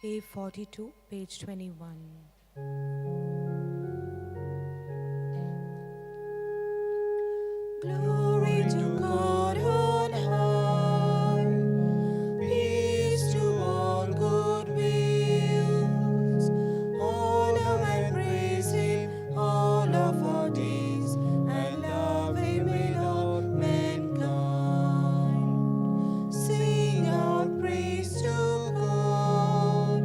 Day 42, page 21. Glory to God on high, peace to all good wills. Honor and praise Him all of our days, and love Him in all mankind. Sing out praise to God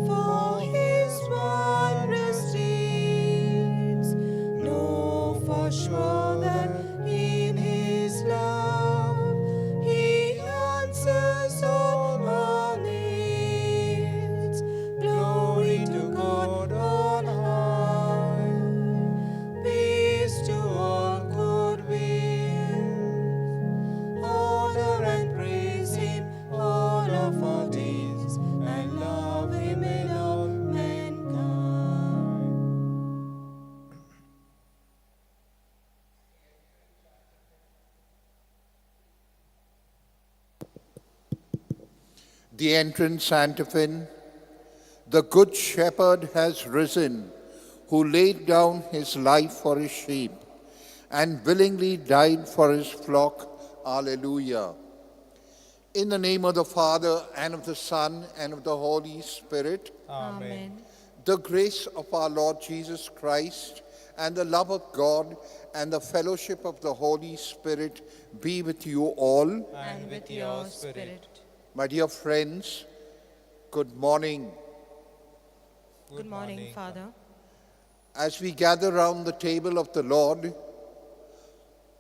for His wondrous deeds. Know for sure that in His love He answers all our needs. Glory to God on high, peace to all good wills. Honor and praise Him all of our days, and love Him in all mankind. The entrance antiphon. The good shepherd has risen, who laid down his life for his sheep, and willingly died for his flock. Alleluia. In the name of the Father, and of the Son, and of the Holy Spirit, Amen. the grace of our Lord Jesus Christ, and the love of God, and the fellowship of the Holy Spirit be with you all. And with your spirit. My dear friends, good morning. Good morning, Father. As we gather round the table of the Lord,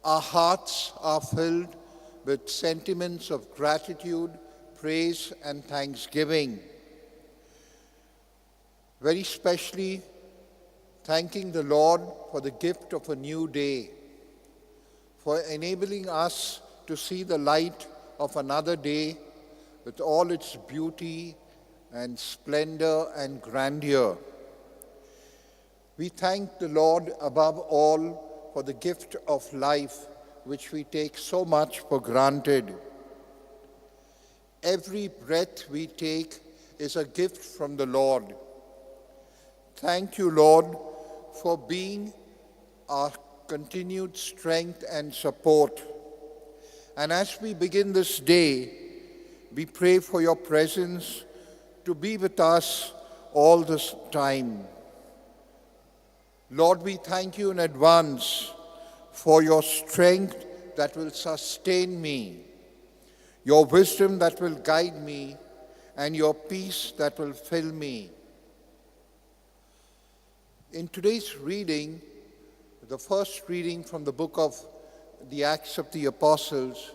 our hearts are filled with sentiments of gratitude, praise, and thanksgiving. Very specially, thanking the Lord for the gift of a new day, for enabling us to see the light of another day with all its beauty and splendor and grandeur. We thank the Lord above all for the gift of life, which we take so much for granted. Every breath we take is a gift from the Lord. Thank you, Lord, for being our continued strength and support. And as we begin this day, we pray for your presence to be with us all this time. Lord, we thank you in advance for your strength that will sustain me, your wisdom that will guide me, and your peace that will fill me. In today's reading, the first reading from the book of the Acts of the Apostles,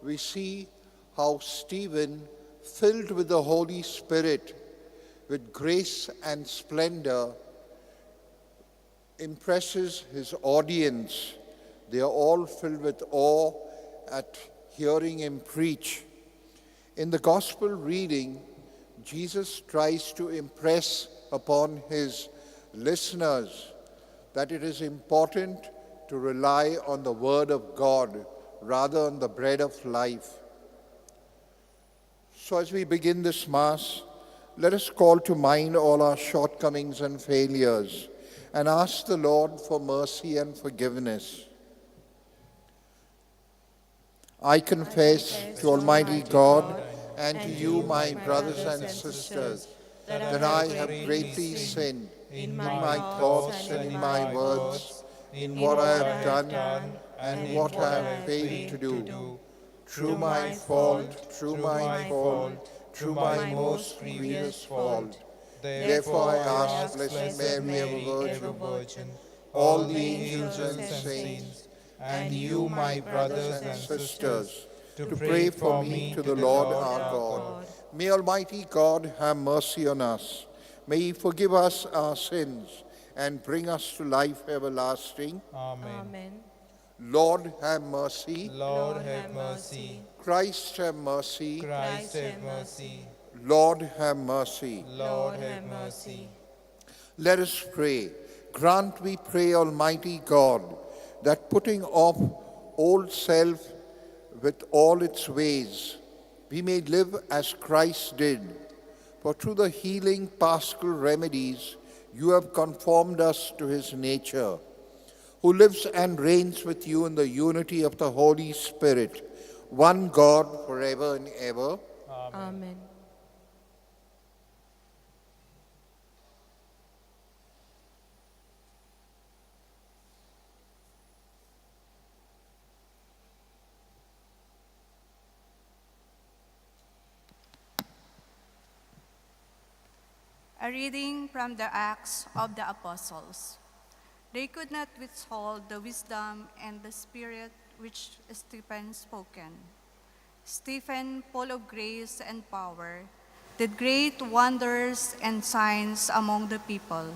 we see how Stephen, filled with the Holy Spirit, with grace and splendor, impresses his audience. They are all filled with awe at hearing him preach. In the gospel reading, Jesus tries to impress upon his listeners that it is important to rely on the Word of God rather than the bread of life. So as we begin this Mass, let us call to mind all our shortcomings and failures and ask the Lord for mercy and forgiveness. I confess to Almighty God and to you, my brothers and sisters, that I have greatly sinned in my thoughts and in my words, in what I have done and what I have failed to do. Through my fault, through my most grievous fault. Therefore I ask Blessed Mary, ever Virgin, all the angels and saints, and you, my brothers and sisters, to pray for me to the Lord our God. May Almighty God have mercy on us. May He forgive us our sins and bring us to life everlasting. Amen. Lord, have mercy. Lord, have mercy. Christ, have mercy. Christ, have mercy. Lord, have mercy. Lord, have mercy. Let us pray. Grant, we pray, Almighty God, that putting off old self with all its ways, we may live as Christ did, For through the healing paschal remedies, you have conformed us to his nature, who lives and reigns with you in the unity of the Holy Spirit, one God forever and ever. Amen. A reading from the Acts of the Apostles. They could not withhold the wisdom and the spirit which Stephen spoken. Stephen, full of grace and power, did great wonders and signs among the people.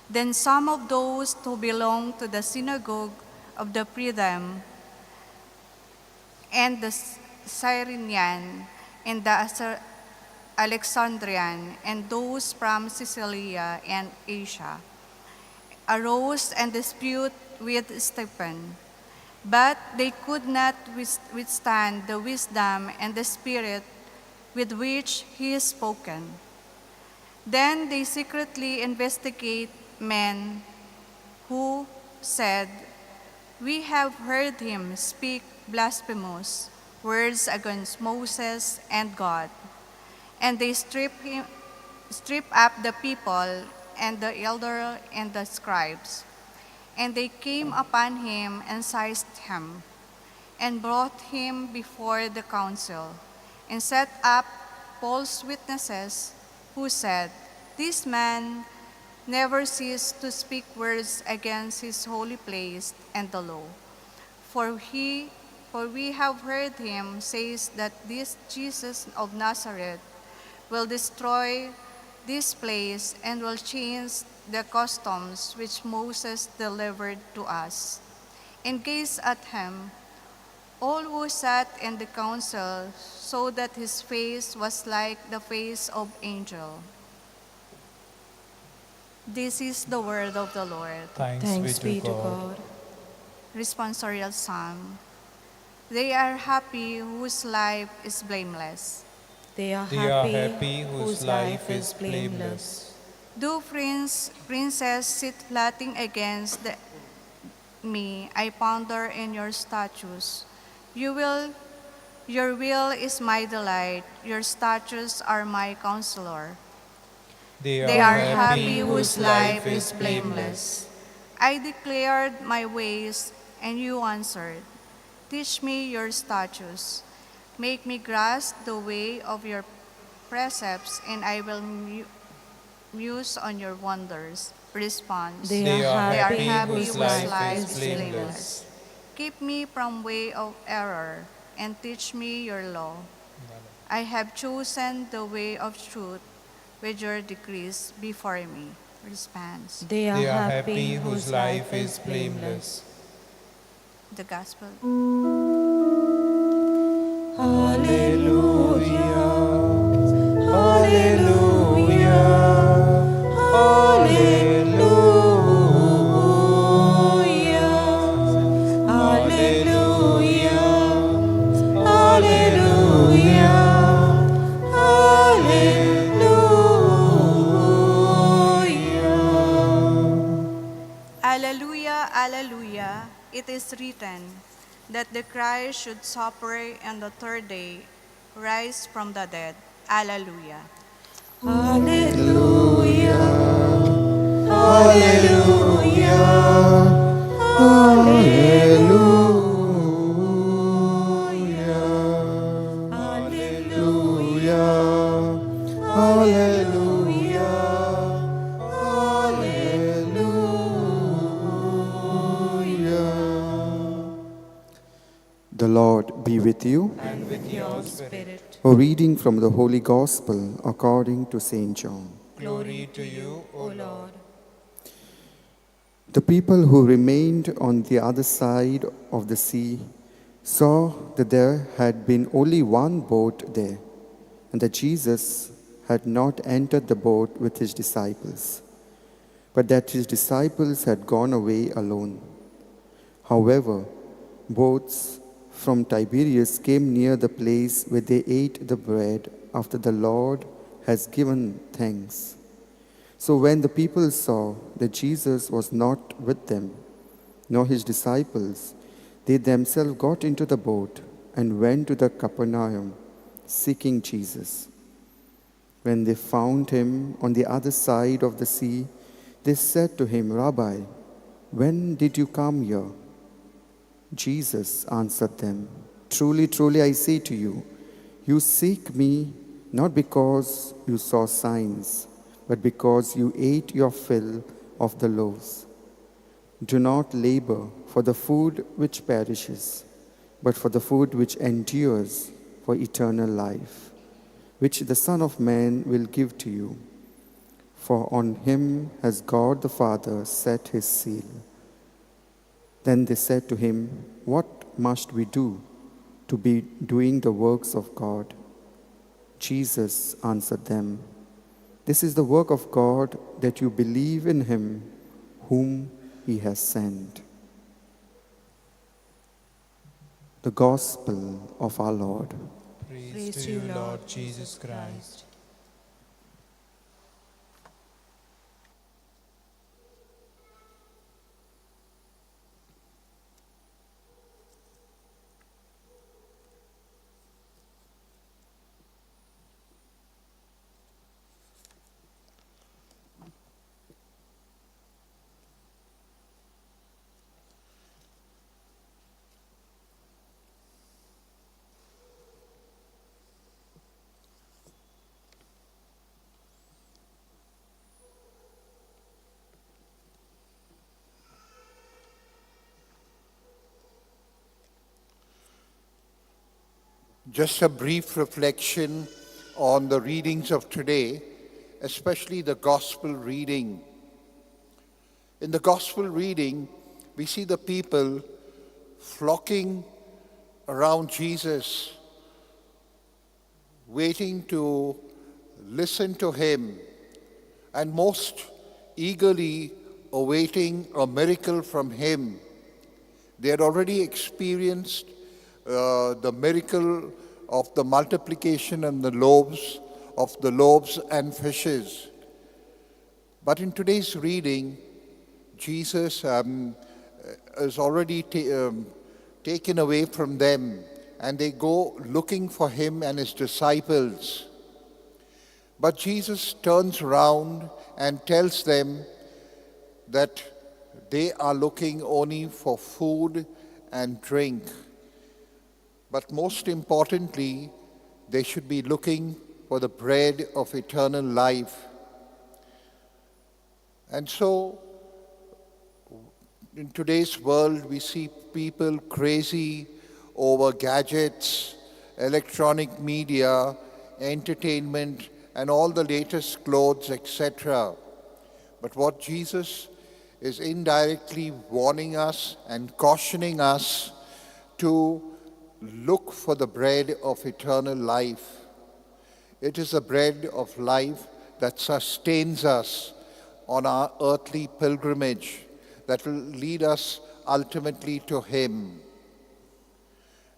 Then some of those who belonged to the synagogue of the Freedom and the Cyrenian and the Alexandrian and those from Cilicia and Asia arose and disputed with Stephen. But they could not withstand the wisdom and the spirit with which he is spoken. Then they secretly investigate men who said, "We have heard him speak blasphemous words against Moses and God." And they strip up the people and the elder and the scribes. And they came upon him and seized him, and brought him before the council, and set up false witnesses, who said, "This man never ceased to speak words against his holy place and the law. For we have heard him say that this Jesus of Nazareth will destroy this place and will change the customs which Moses delivered to us." And gazed at him. All who sat in the council saw that his face was like the face of an angel. This is the word of the Lord. Thanks be to God. Responsorial Psalm. They are happy whose life is blameless. They are They are happy happy whose life is blameless. Do princes sit plotting against me, I ponder in your statutes. Your will is my delight, your statutes are my counselor. They are happy whose life is blameless. I declared my ways, and you answered. Teach me your statutes. Make me grasp the way of your precepts, and I will muse on your wonders. Response. They are happy whose life is blameless. Keep me from way of error, and teach me your law. I have chosen the way of truth, with your decrees before me. Response. They They are happy whose life is blameless. The Gospel. Hallelujah, hallelujah, hallelujah, hallelujah, hallelujah, hallelujah. Alleluia, alleluia. It is written that the Christ should suffer on the third day, rise from the dead. Alleluia. Hallelujah, hallelujah, hallelujah, hallelujah, hallelujah. The Lord be with you. And with your spirit. A reading from the Holy Gospel according to St. John. Glory to you, O Lord. The people who remained on the other side of the sea saw that there had been only one boat there, and that Jesus had not entered the boat with his disciples, but that his disciples had gone away alone. However, boats from Tiberias came near the place where they ate the bread after the Lord has given thanks. So when the people saw that Jesus was not with them, nor his disciples, they themselves got into the boat and went to the Capernaum, seeking Jesus. When they found him on the other side of the sea, they said to him, "Rabbi, when did you come here?" Jesus answered them, "Truly, truly, I say to you, you seek me not because you saw signs, but because you ate your fill of the loaves. Do not labor for the food which perishes, but for the food which endures for eternal life, which the Son of Man will give to you. For on him has God the Father set his seal." Then they said to him, "What must we do to be doing the works of God?" Jesus answered them, "This is the work of God, that you believe in him whom he has sent." The Gospel of our Lord. Praise to you, Lord Jesus Christ. Just a brief reflection on the readings of today, especially the Gospel reading. In the Gospel reading, we see the people flocking around Jesus, waiting to listen to him, and most eagerly awaiting a miracle from him. They had already experienced the miracle of the multiplication and the loaves and fishes. But in today's reading, Jesus is already taken away from them, and they go looking for him and his disciples. But Jesus turns around and tells them that they are looking only for food and drink. But most importantly, they should be looking for the bread of eternal life. And so, in today's world, we see people crazy over gadgets, electronic media, entertainment, and all the latest clothes, etc. But what Jesus is indirectly warning us and cautioning us to look for the bread of eternal life. It is the bread of life that sustains us on our earthly pilgrimage, that will lead us ultimately to him.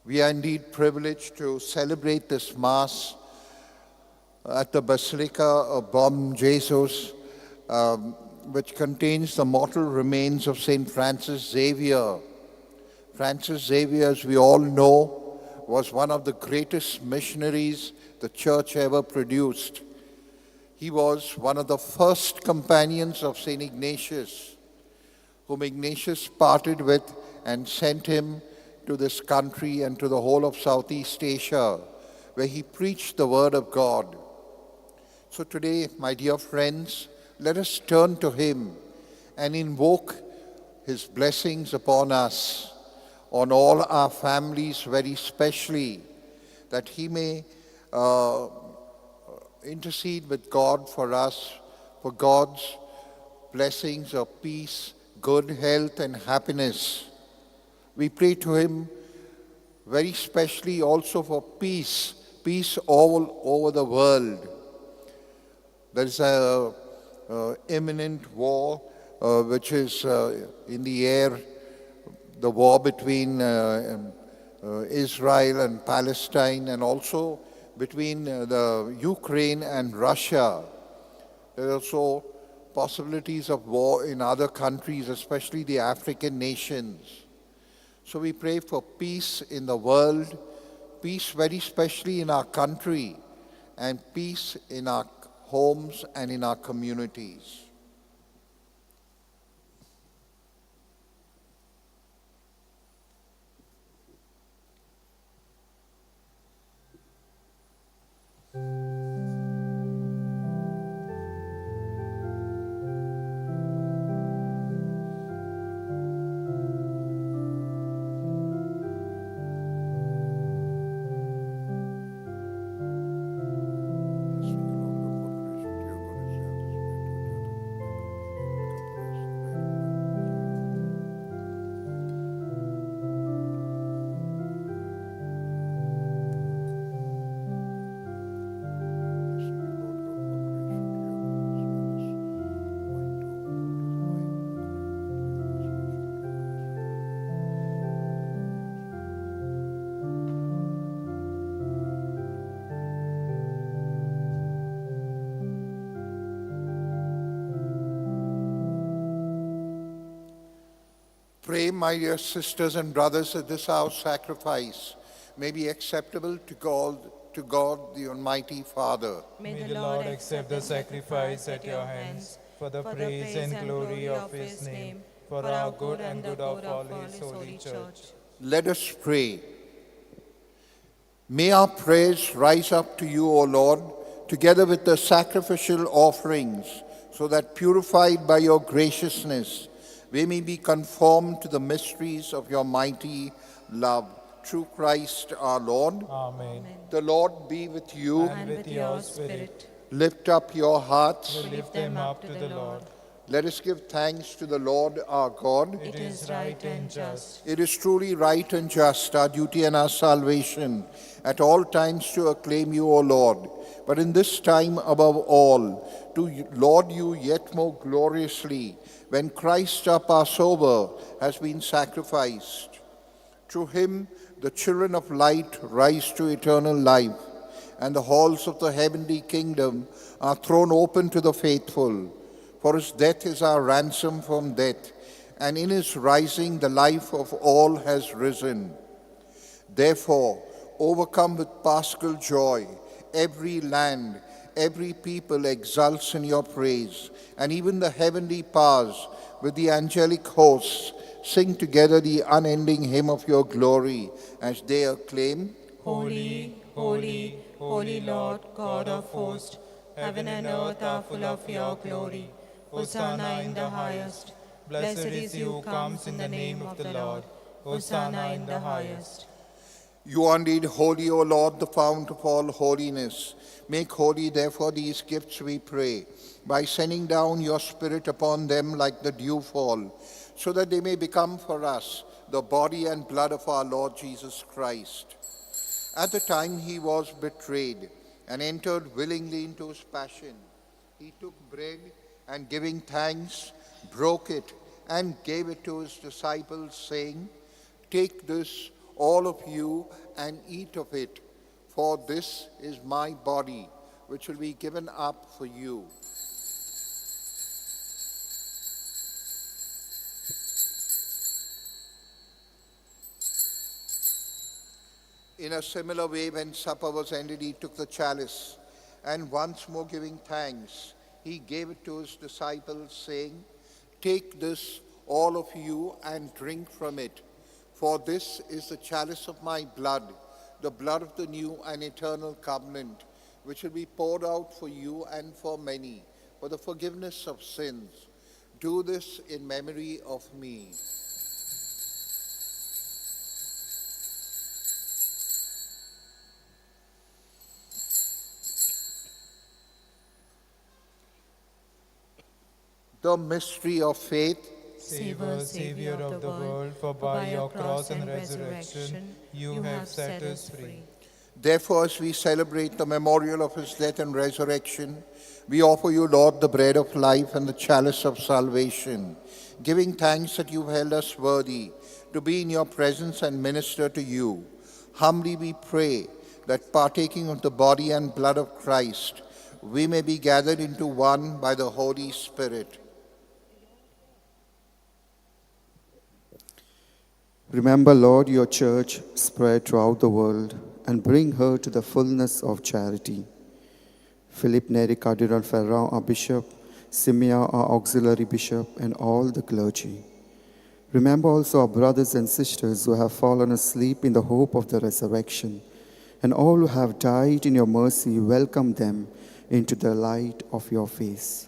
We are indeed privileged to celebrate this Mass at the Basilica of Bom Jesus, which contains the mortal remains of St. Francis Xavier. Francis Xavier, as we all know, was one of the greatest missionaries the Church ever produced. He was one of the first companions of St. Ignatius, whom Ignatius parted with and sent him to this country and to the whole of Southeast Asia, where he preached the Word of God. So today, my dear friends, let us turn to him and invoke his blessings upon us, on all our families very specially, that he may intercede with God for us, for God's blessings of peace, good health, and happiness. We pray to him very specially also for peace all over the world. There is an imminent war which is in the air, the war between Israel and Palestine, and also between the Ukraine and Russia. There are also possibilities of war in other countries, especially the African nations. So we pray for peace in the world, peace very specially in our country, and peace in our homes and in our communities. Pray, my dear sisters and brothers, that this our sacrifice may be acceptable to God, the Almighty Father. May the Lord accept the sacrifice at your hands for the praise and glory of his name, for our good and good of all his holy church. Let us pray. May our prayers rise up to you, O Lord, together with the sacrificial offerings, so that purified by your graciousness, we may be conformed to the mysteries of your mighty love. Through Christ our Lord. Amen. The Lord be with you. And with your spirit, Lift up your hearts. we lift them up to the Lord. Let us give thanks to the Lord our God. It is right and just. It is truly right and just, our duty and our salvation, at all times to acclaim you, O Lord, but in this time above all, to laud you yet more gloriously, when Christ our Passover has been sacrificed. Through him the children of light rise to eternal life, and the halls of the heavenly kingdom are thrown open to the faithful. For his death is our ransom from death, and in his rising the life of all has risen. Therefore, overcome with paschal joy, every land, every people exults in your praise, and even the heavenly powers with the angelic hosts sing together the unending hymn of your glory as they acclaim, Holy, holy, holy Lord, God of hosts, heaven and earth are full of your glory. Hosanna in the highest. Blessed is he who comes in the name of the Lord. Hosanna in the highest. You are indeed holy, O Lord, the fount of all holiness. Make holy, therefore, these gifts, we pray, by sending down your Spirit upon them like the dewfall, so that they may become for us the body and blood of our Lord Jesus Christ. At the time he was betrayed and entered willingly into his passion, he took bread and, giving thanks, broke it and gave it to his disciples, saying, "Take this, all of you, and eat of it, for this is my body, which will be given up for you." In a similar way, when supper was ended, he took the chalice, and once more giving thanks, he gave it to his disciples, saying, "Take this, all of you, and drink from it, for this is the chalice of my blood, the blood of the new and eternal covenant, which will be poured out for you and for many, for the forgiveness of sins. Do this in memory of me." The mystery of faith. Save us, Savior of the world, for by your cross and resurrection you have set us free. Therefore, as we celebrate the memorial of his death and resurrection, we offer you, Lord, the bread of life and the chalice of salvation, giving thanks that you held us worthy to be in your presence and minister to you. Humbly we pray that partaking of the body and blood of Christ, we may be gathered into one by the Holy Spirit. Remember, Lord, your church spread throughout the world and bring her to the fullness of charity. Philip Neri Cardinal Ferrand, our bishop, Simeon, our auxiliary bishop, and all the clergy. Remember also our brothers and sisters who have fallen asleep in the hope of the resurrection, and all who have died in your mercy, welcome them into the light of your face.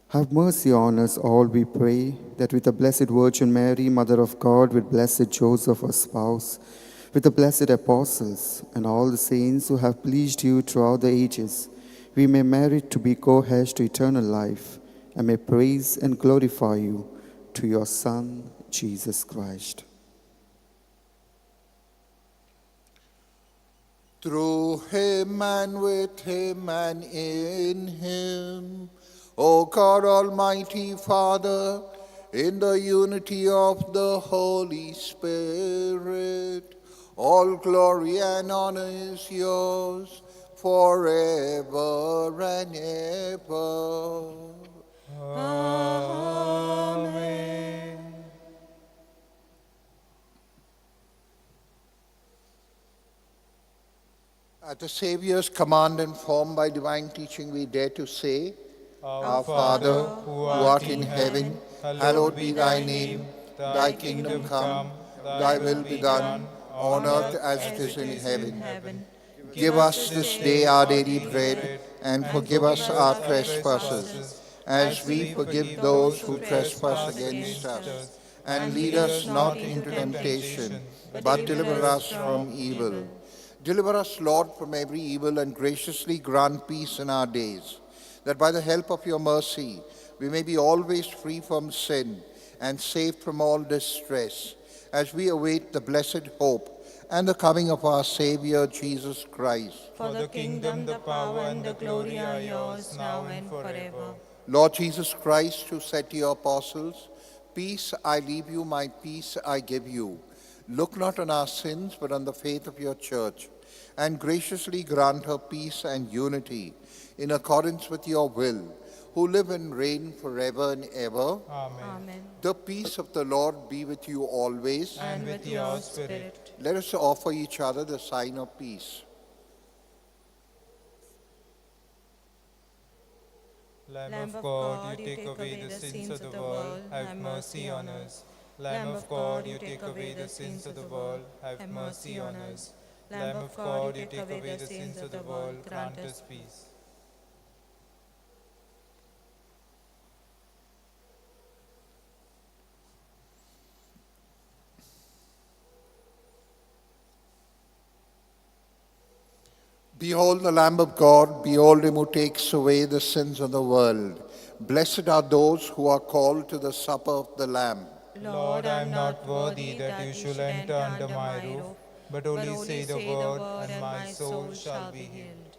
Have mercy on us all, we pray, that with the Blessed Virgin Mary, Mother of God, with blessed Joseph, her spouse, with the blessed apostles, and all the saints who have pleased you throughout the ages, we may merit to be co-heirs to eternal life, and may praise and glorify you to your Son, Jesus Christ. Through him and with him and in him, O God, Almighty Father, in the unity of the Holy Spirit, all glory and honor is yours forever and ever. Amen. At the Saviour's command and formed by divine teaching, we dare to say, Our Father, who art in heaven, hallowed be thy name. Thy kingdom come, thy will be done, on earth as it is in heaven. Give us this day our daily bread, and forgive us our trespasses, as we forgive those who trespass against us. And lead us not into temptation, but deliver us from evil. Deliver us, Lord, from every evil, and graciously grant peace in our days, that by the help of your mercy we may be always free from sin and safe from all distress, as we await the blessed hope and the coming of our Savior, Jesus Christ. For the kingdom, the power, and the glory are yours, now and forever. Lord Jesus Christ, who said to your apostles, "Peace I leave you, my peace I give you," look not on our sins, but on the faith of your church, and graciously grant her peace and unity in accordance with your will, who live and reign forever and ever. Amen. Amen. The peace of the Lord be with you always. And with your spirit. Let us offer each other the sign of peace. Lamb of God, you take away the sins of the world, have mercy on us. Lamb of God, you take away the sins of the world, have mercy on us. Lamb of God, you take away the sins of the world, grant us peace. Behold the Lamb of God, behold him who takes away the sins of the world. Blessed are those who are called to the supper of the Lamb. Lord, I am not worthy that you should enter under my roof, but only say the word, and my soul shall be healed.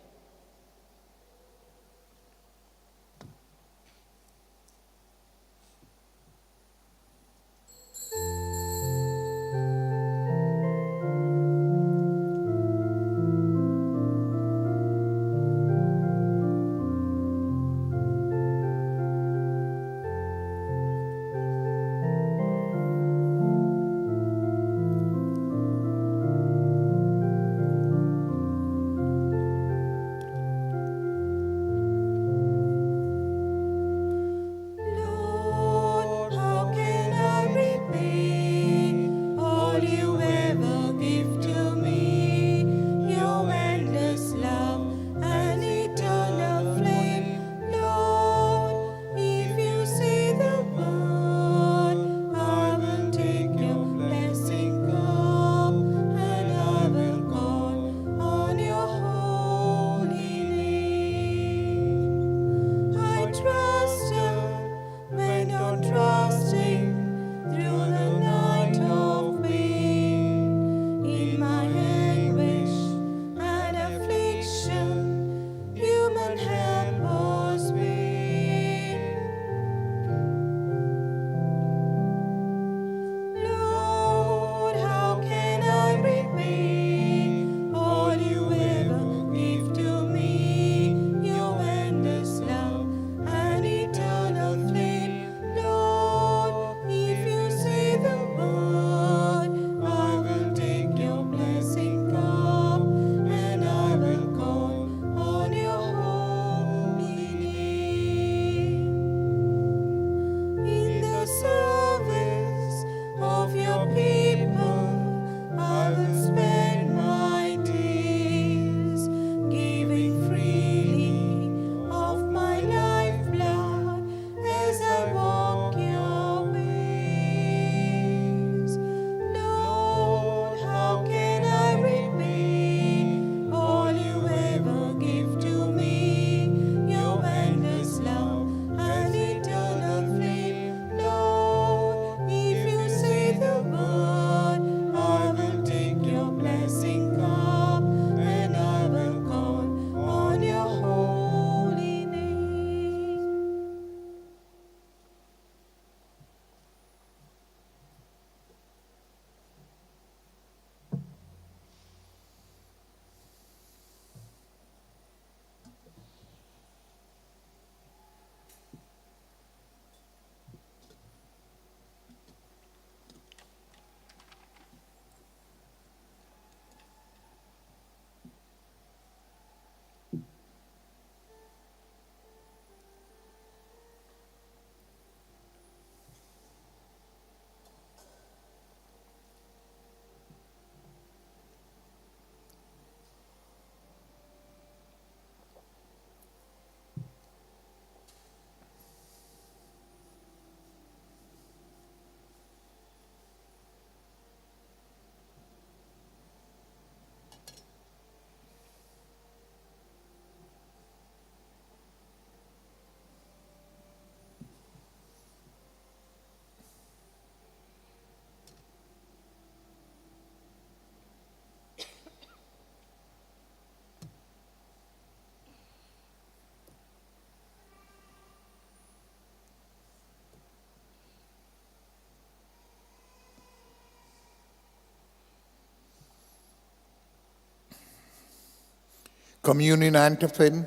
Communion Antiphon.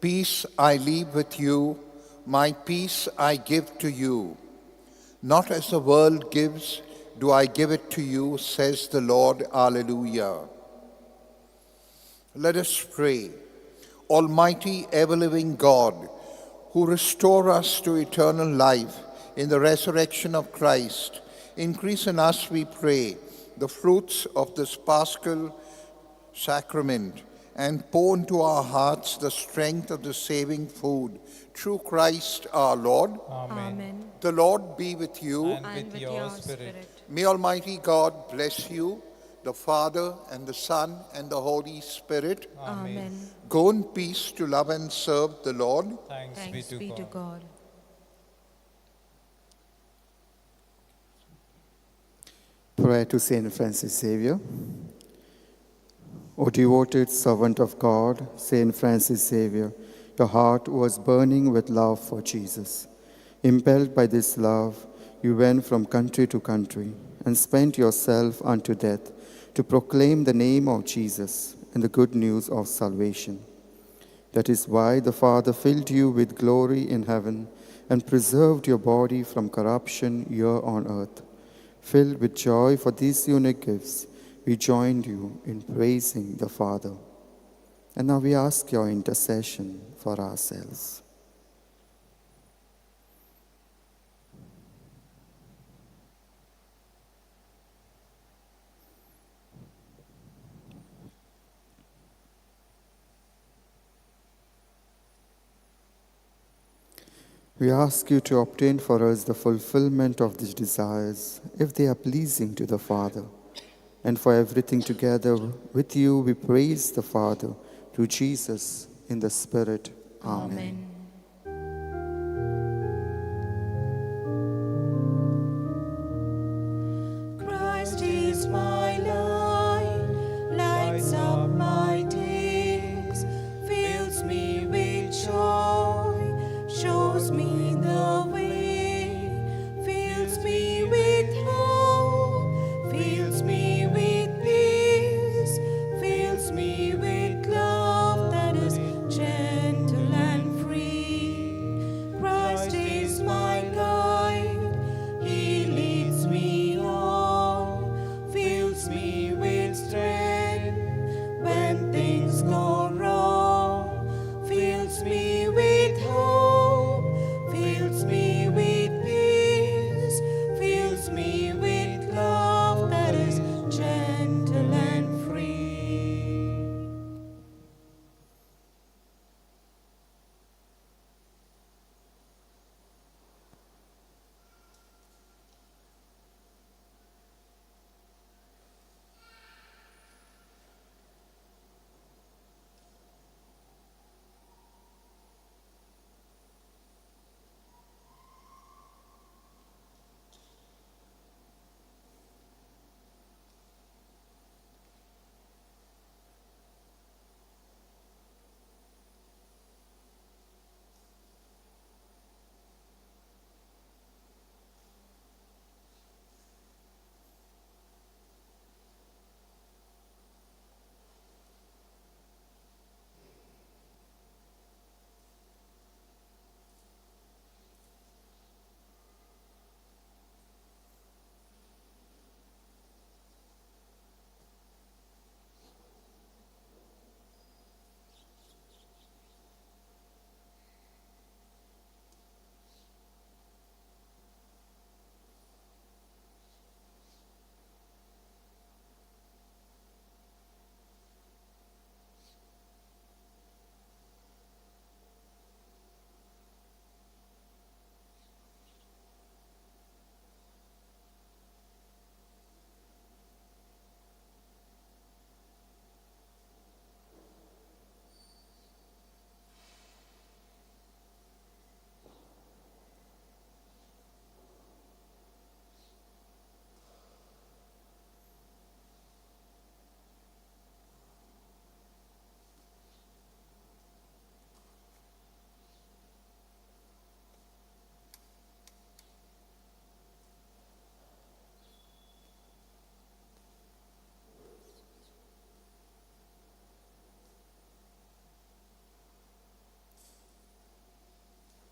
Peace I leave with you, my peace I give to you. Not as the world gives, do I give it to you, says the Lord. Alleluia. Let us pray. Almighty, ever-living God, who restore us to eternal life in the resurrection of Christ, increase in us, we pray, the fruits of this Paschal sacrament, and pour into our hearts the strength of the saving food, through Christ our Lord. Amen. The Lord be with you. And with your spirit. May Almighty God bless you, the Father, and the Son, and the Holy Spirit. Amen. Go in peace to love and serve the Lord. Thanks be to God. Prayer to Saint Francis Xavier. O devoted servant of God, Saint Francis Xavier, your heart was burning with love for Jesus. Impelled by this love, you went from country to country and spent yourself unto death to proclaim the name of Jesus and the good news of salvation. That is why the Father filled you with glory in heaven and preserved your body from corruption here on earth. Filled with joy for these unique gifts, we joined you in praising the Father. And now we ask your intercession for ourselves. We ask you to obtain for us the fulfillment of these desires, if they are pleasing to the Father. And for everything together with you, we praise the Father, through Jesus, in the Spirit. Amen. Amen.